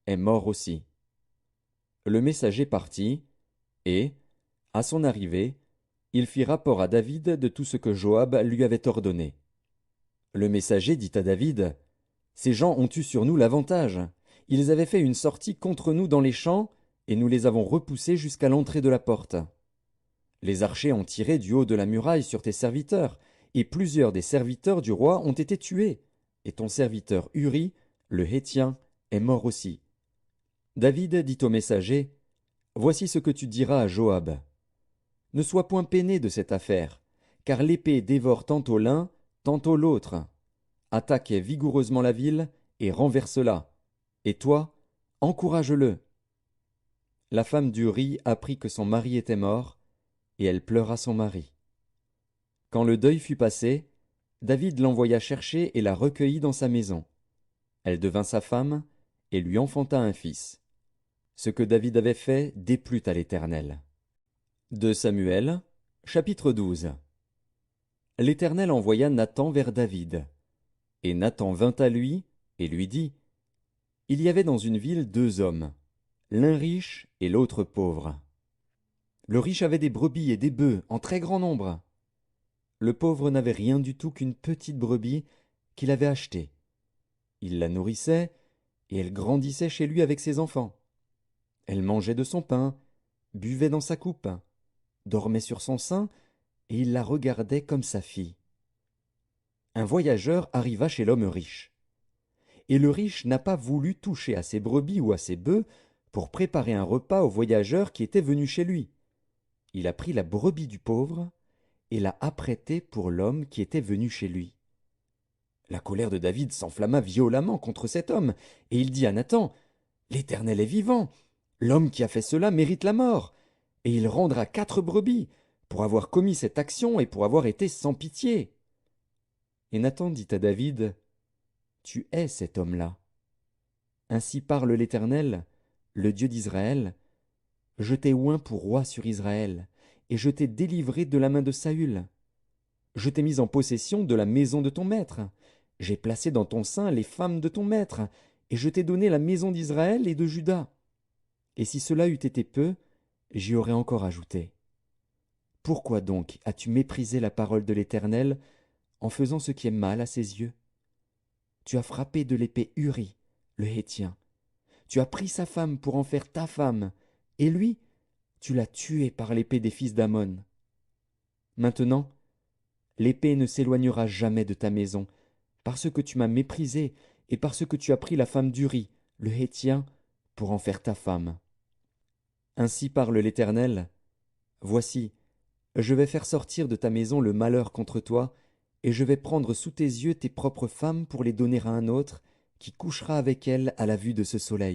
est mort aussi. Le messager partit, et, à son arrivée, il fit rapport à David de tout ce que Joab lui avait ordonné. Le messager dit à David, ces gens ont eu sur nous l'avantage. Ils avaient fait une sortie contre nous dans les champs, et nous les avons repoussés jusqu'à l'entrée de la porte. Les archers ont tiré du haut de la muraille sur tes serviteurs, et plusieurs des serviteurs du roi ont été tués, et ton serviteur Uri, le Héthien, est mort aussi. David dit au messager, voici ce que tu diras à Joab. Ne sois point peiné de cette affaire, car l'épée dévore tantôt l'un, tantôt l'autre. Attaque vigoureusement la ville et renverse-la. Et toi, encourage-le. La femme d'Uri apprit que son mari était mort, et elle pleura son mari. Quand le deuil fut passé, David l'envoya chercher et la recueillit dans sa maison. Elle devint sa femme, et lui enfanta un fils. Ce que David avait fait déplut à l'Éternel. 2 Samuel, chapitre 12. L'Éternel envoya Nathan vers David. Et Nathan vint à lui, et lui dit, il y avait dans une ville 2 hommes, l'un riche et l'autre pauvre. Le riche avait des brebis et des bœufs en très grand nombre. Le pauvre n'avait rien du tout qu'une petite brebis qu'il avait achetée. Il la nourrissait, et elle grandissait chez lui avec ses enfants. Elle mangeait de son pain, buvait dans sa coupe, dormait sur son sein, et il la regardait comme sa fille. Un voyageur arriva chez l'homme riche. Et le riche n'a pas voulu toucher à ses brebis ou à ses bœufs pour préparer un repas au voyageur qui était venu chez lui. Il a pris la brebis du pauvre et l'a apprêtée pour l'homme qui était venu chez lui. La colère de David s'enflamma violemment contre cet homme, et il dit à Nathan, l'Éternel est vivant, l'homme qui a fait cela mérite la mort, et il rendra 4 brebis pour avoir commis cette action et pour avoir été sans pitié. Et Nathan dit à David, tu es cet homme-là. Ainsi parle l'Éternel, le Dieu d'Israël, je t'ai oint pour roi sur Israël, et je t'ai délivré de la main de Saül. Je t'ai mis en possession de la maison de ton maître. J'ai placé dans ton sein les femmes de ton maître, et je t'ai donné la maison d'Israël et de Juda. Et si cela eût été peu, j'y aurais encore ajouté. Pourquoi donc as-tu méprisé la parole de l'Éternel en faisant ce qui est mal à ses yeux? Tu as frappé de l'épée Uri, le Héthien. Tu as pris sa femme pour en faire ta femme, et lui, tu l'as tué par l'épée des fils d'Ammon. Maintenant, l'épée ne s'éloignera jamais de ta maison, parce que tu m'as méprisé et parce que tu as pris la femme d'Uri, le Héthien, pour en faire ta femme. Ainsi parle l'Éternel, voici, je vais faire sortir de ta maison le malheur contre toi, et je vais prendre sous tes yeux tes propres femmes pour les donner à un autre, qui couchera avec elles à la vue de ce soleil.